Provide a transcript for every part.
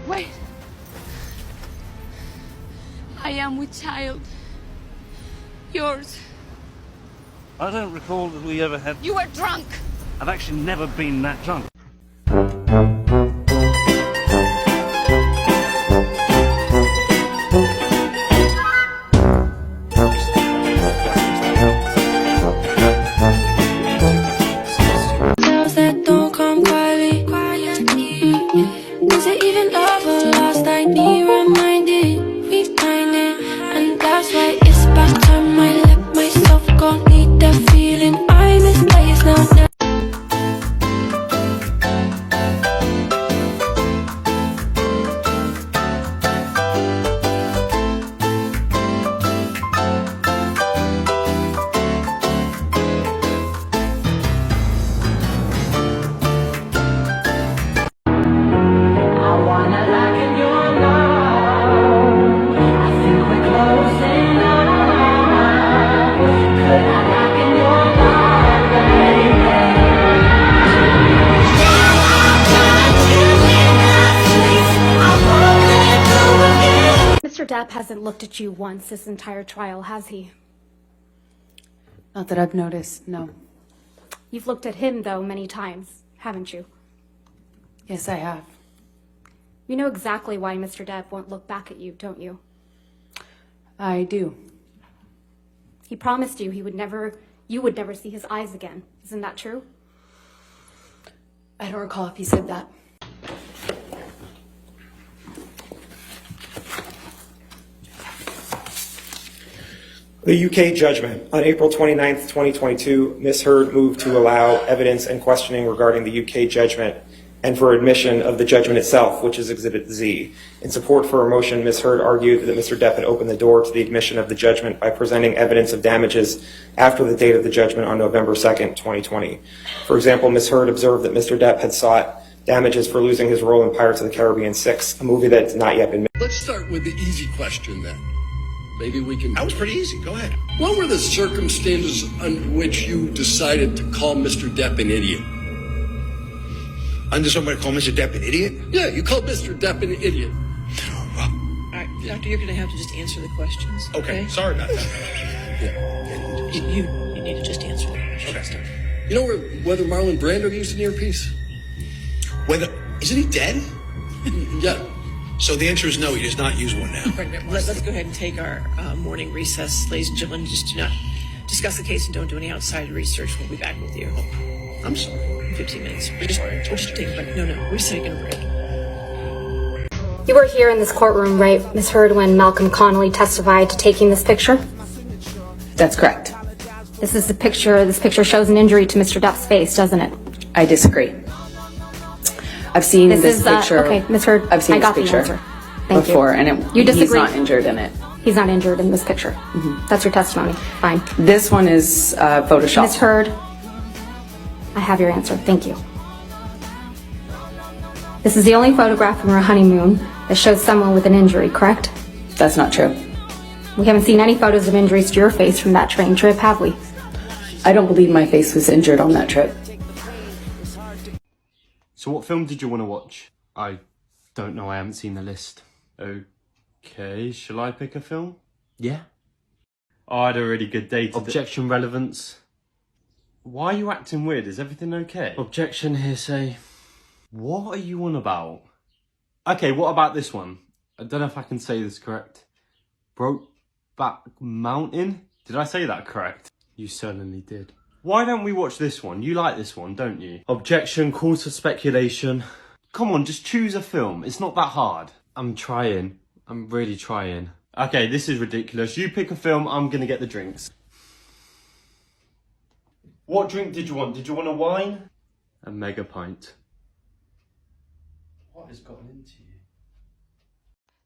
Wait. I am with child. Yours. I don't recall that we ever had... You were drunk. I've actually never been that drunk. Girls that don't come quietly. Is it even love or lost? I need reminded, and that's why it's about time I let myself go. Need that feeling I misplaced now. Mr. Depp hasn't looked at you once this entire trial, has he? Not that I've noticed, no. You've looked at him, though, many times, haven't you? Yes, I have. You know exactly why Mr. Depp won't look back at you, don't you? I do. He promised you you would never see his eyes again. Isn't that true? I don't recall if he said that. The UK judgment. On April 29th, 2022, Ms. Heard moved to allow evidence and questioning regarding the UK judgment and for admission of the judgment itself, which is Exhibit Z. In support for her motion, Ms. Heard argued that Mr. Depp had opened the door to the admission of the judgment by presenting evidence of damages after the date of the judgment on November 2nd, 2020. For example, Ms. Heard observed that Mr. Depp had sought damages for losing his role in Pirates of the Caribbean 6, a movie that had not yet been made. Let's start with the easy question then. Maybe we can... That was pretty easy. Go ahead. What were the circumstances under which you decided to call Mr. Depp an idiot? Under somebody call Mr. Depp an idiot? Yeah, you called Mr. Depp an idiot. Well, All right, Doctor, you're going to have to just answer the questions. okay. Sorry about that. Yeah. You need to just answer the questions. Okay. You know whether Marlon Brando used an earpiece? Isn't he dead? Yeah. So the answer is no, he does not use one now. Right, let's go ahead and take our morning recess. Ladies and gentlemen, just do not discuss the case and don't do any outside research. We'll be back with you. I'm sorry. 15 minutes. We're just take a break. No, we're just taking a break. You were here in this courtroom, right, Ms. Heard, when Malcolm Connolly testified to taking this picture? That's correct. This is the picture. This picture shows an injury to Mr. Depp's face, doesn't it? I disagree. I've seen this picture. Okay, Ms. Heard, I've seen I got this the picture answer. Thank before, you. and You disagree? he's not injured in it. He's not injured in this picture. That's your testimony. Fine. This one is Photoshop. Ms. Heard, I have your answer. Thank you. This is the only photograph from our honeymoon that shows someone with an injury, correct? That's not true. We haven't seen any photos of injuries to your face from that train trip, have we? I don't believe my face was injured on that trip. So what film did you want to watch? I don't know, I haven't seen the list. Okay, shall I pick a film? Yeah. Oh, I had a really good day today. Objection, relevance. Why are you acting weird? Is everything okay? Objection, hearsay. What are you on about? Okay, what about this one? I don't know if I can say this correct. Brokeback Mountain? Did I say that correct? You certainly did. Why don't we watch this one? You like this one, don't you? Objection, cause for speculation. Come on, just choose a film. It's not that hard. I'm trying. I'm really trying. Okay, this is ridiculous. You pick a film, I'm gonna get the drinks. What drink did you want? Did you want a wine? A mega pint. What has gotten into you?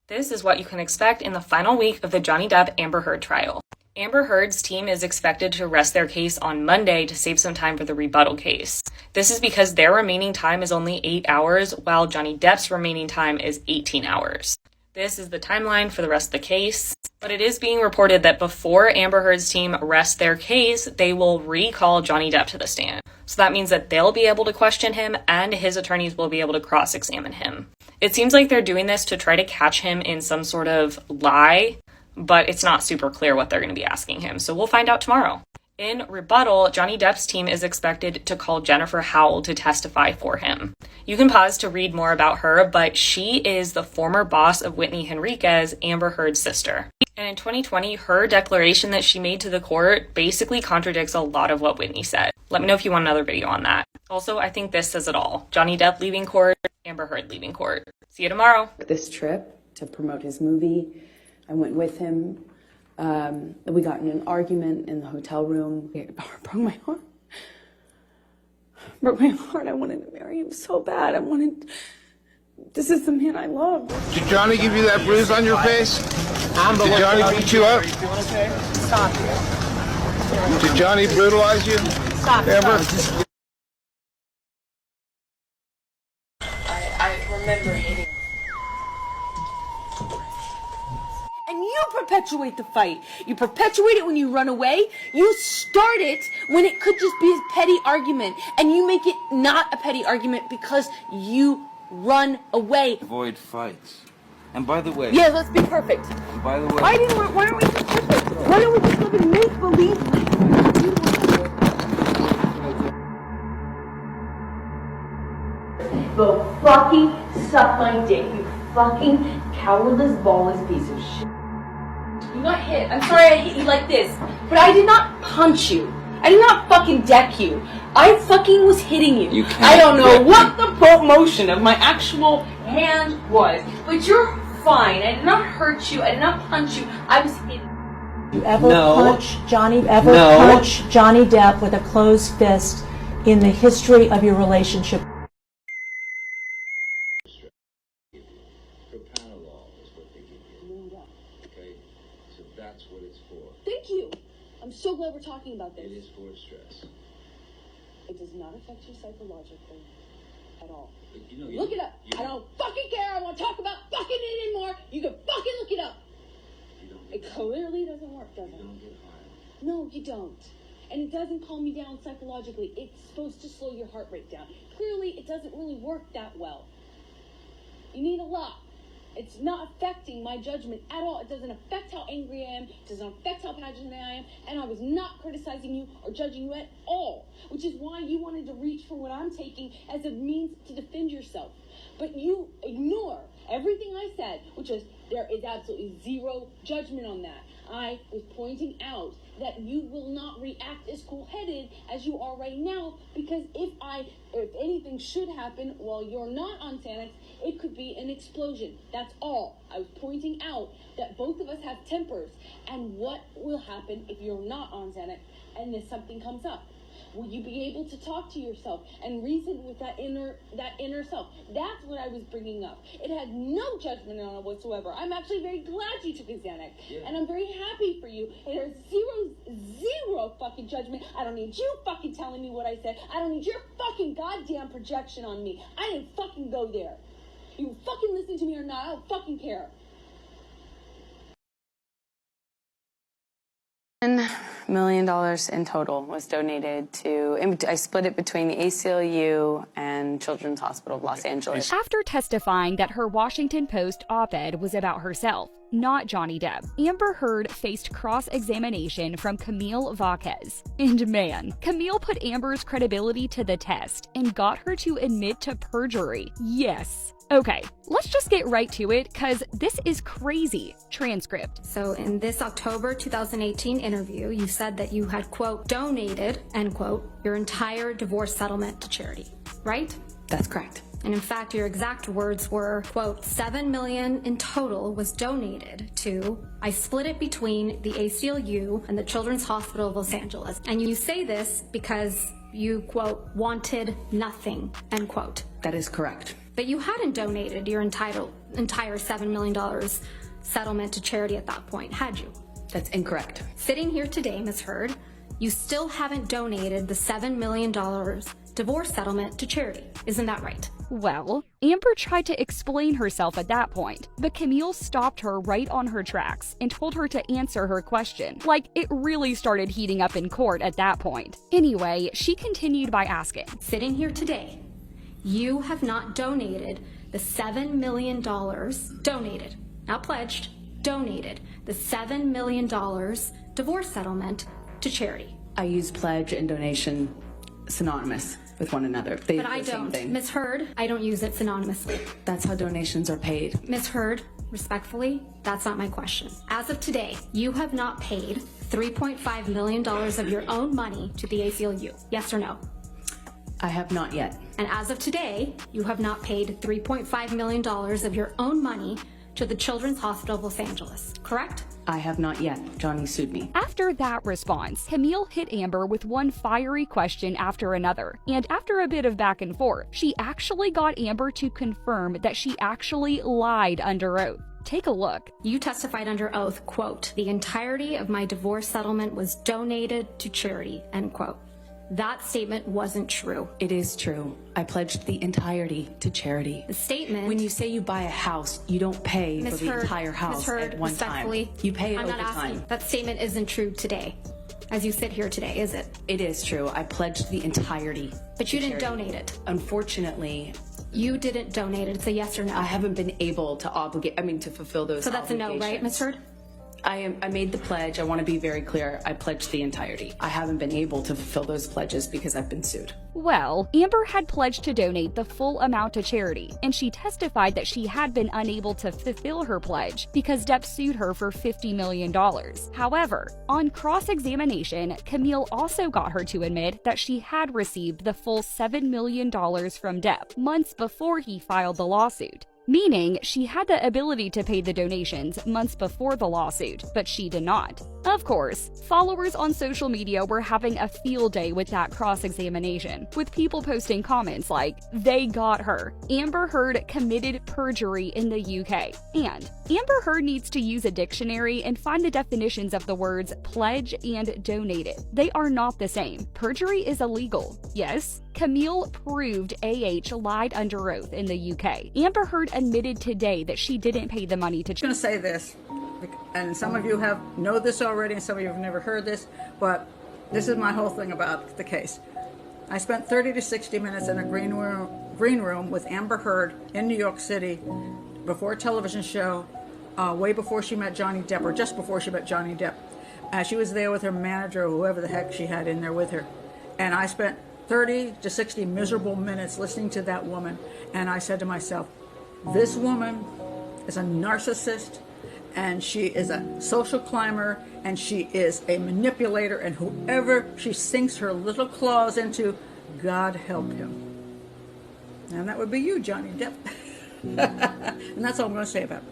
This is what you can expect in the final week of the Johnny Depp Amber Heard trial. Amber Heard's team is expected to rest their case on Monday to save some time for the rebuttal case. This is because their remaining time is only 8 hours, while Johnny Depp's remaining time is 18 hours. This is the timeline for the rest of the case, but it is being reported that before Amber Heard's team rests their case, they will recall Johnny Depp to the stand. So that means that they'll be able to question him and his attorneys will be able to cross-examine him. It seems like they're doing this to try to catch him in some sort of lie, but it's not super clear what they're going to be asking him, so we'll find out tomorrow. In rebuttal, Johnny Depp's team is expected to call Jennifer Howell to testify for him. You can pause to read more about her, but she is the former boss of Whitney Henriquez, Amber Heard's sister. And in 2020, her declaration that she made to the court basically contradicts a lot of what Whitney said. Let me know if you want another video on that. Also, I think this says it all. Johnny Depp leaving court, Amber Heard leaving court. See you tomorrow. This trip to promote his movie, I went with him. We got in an argument in the hotel room. It broke my heart. Broke my heart. I wanted to marry him so bad. This is the man I love. Did Johnny give you that bruise on your face? Did Johnny beat you up? Stop. Did Johnny brutalize you? Stop. Amber? I remember hating. And you perpetuate the fight. You perpetuate it when you run away. You start it when it could just be a petty argument. And you make it not a petty argument because you run away. Avoid fights. And by the way... Yeah, let's be perfect. And by the way... Why aren't we just perfect? Why don't we just live in make-believe? Go fucking suck my dick, you fucking cowardless, ballless piece of shit. You got hit. I'm sorry I hit you like this, but I did not punch you. I did not fucking deck you. I fucking was hitting you. You can't I don't know what the motion of my actual hand was, but you're fine. I did not hurt you. I did not punch you. I was hitting you. You ever punch Johnny Depp with a closed fist in the history of your relationship? Thank you. I'm so glad we're talking about this. It is for stress. It does not affect you psychologically at all. But you know, Look it up. I don't fucking care. I don't want to talk about fucking it anymore. You can fucking look it up. It clearly doesn't work, does it? You don't get high. No, you don't. And it doesn't calm you down psychologically. It's supposed to slow your heart rate down. Clearly, it doesn't really work that well. You need a lot. It's not affecting my judgment at all. It doesn't affect how angry I am. It doesn't affect how passionate I am. And I was not criticizing you or judging you at all, which is why you wanted to reach for what I'm taking as a means to defend yourself. But you ignore everything I said, which is there is absolutely zero judgment on that. I was pointing out that you will not react as cool-headed as you are right now, because if anything should happen while you're not on Xanax, it could be an explosion. That's all. I was pointing out that both of us have tempers, and what will happen if you're not on Xanax and then something comes up? Will you be able to talk to yourself and reason with that inner self? That's what I was bringing up. It had no judgment on it whatsoever. I'm actually very glad you took a Xanax, and I'm very happy for you. And there's zero fucking judgment. I don't need you fucking telling me what I said. I don't need your fucking goddamn projection on me. I didn't fucking go there. You fucking listen to me or not, I don't fucking care. $10 million in total was donated to, I split it between the ACLU and Children's Hospital of Los Angeles. After testifying that her Washington Post op-ed was about herself, not Johnny Depp, Amber Heard faced cross-examination from Camille Vaquez. And man, Camille put Amber's credibility to the test and got her to admit to perjury. Yes. Okay, let's just get right to it, cause this is crazy. Transcript. So in this October 2018 interview, you said that you had, quote, donated, end quote, your entire divorce settlement to charity, right? That's correct. And in fact, your exact words were, quote, $7 million in total was donated to, I split it between the ACLU and the Children's Hospital of Los Angeles. And you say this because you, quote, wanted nothing, end quote. That is correct. But you hadn't donated your entire $7 million settlement to charity at that point, had you? That's incorrect. Sitting here today, Ms. Heard, you still haven't donated the $7 million divorce settlement to charity. Isn't that right? Well, Amber tried to explain herself at that point, but Camille stopped her right on her tracks and told her to answer her question. Like, it really started heating up in court at that point. Anyway, she continued by asking, sitting here today, you have not donated the $7 million donated, not pledged, donated the $7 million divorce settlement to charity. I use pledge and donation synonymous with one another. But I don't. Ms. Heard, I don't use it synonymously. That's how donations are paid. Ms. Heard, respectfully, that's not my question. As of today, you have not paid $3.5 million of your own money to the ACLU. Yes or no? I have not yet. And as of today, you have not paid $3.5 million of your own money to the Children's Hospital of Los Angeles, correct? I have not yet. Johnny sued me. After that response, Camille hit Amber with one fiery question after another. And after a bit of back and forth, she actually got Amber to confirm that she actually lied under oath. Take a look. You testified under oath, quote, "The entirety of my divorce settlement was donated to charity," end quote. That statement wasn't true. It is true. I pledged the entirety to charity. The statement... When you say you buy a house, you don't pay for the entire house at one time. You pay it over time. That statement isn't true today, as you sit here today, is it? It is true. I pledged the entirety. But you didn't donate it. Unfortunately... You didn't donate it. It's a yes or no. I haven't been able to to fulfill those obligations. So that's a no, right, Ms. Heard? I made the pledge. I want to be very clear. I pledged the entirety. I haven't been able to fulfill those pledges because I've been sued. Well, Amber had pledged to donate the full amount to charity, and she testified that she had been unable to fulfill her pledge because Depp sued her for $50 million. However, on cross-examination, Camille also got her to admit that she had received the full $7 million from Depp months before he filed the lawsuit. Meaning, she had the ability to pay the donations months before the lawsuit, but she did not. Of course, followers on social media were having a field day with that cross-examination, with people posting comments like, "They got her. Amber Heard committed perjury in the UK." And Amber Heard needs to use a dictionary and find the definitions of the words pledge and donated. They are not the same. Perjury is illegal. Yes, Camille proved AH lied under oath in the UK. Amber Heard admitted today that she didn't pay the money to... I'm going to say this, and some of you know this already, and some of you have never heard this, but this is my whole thing about the case. I spent 30 to 60 minutes in a green room with Amber Heard in New York City before a television show, way before she met Johnny Depp, or just before she met Johnny Depp. She was there with her manager, or whoever the heck she had in there with her. And I spent 30 to 60 miserable minutes listening to that woman, and I said to myself, this woman is a narcissist, and she is a social climber, and she is a manipulator, and whoever she sinks her little claws into, God help him. And that would be you, Johnny Depp. And that's all I'm going to say about it.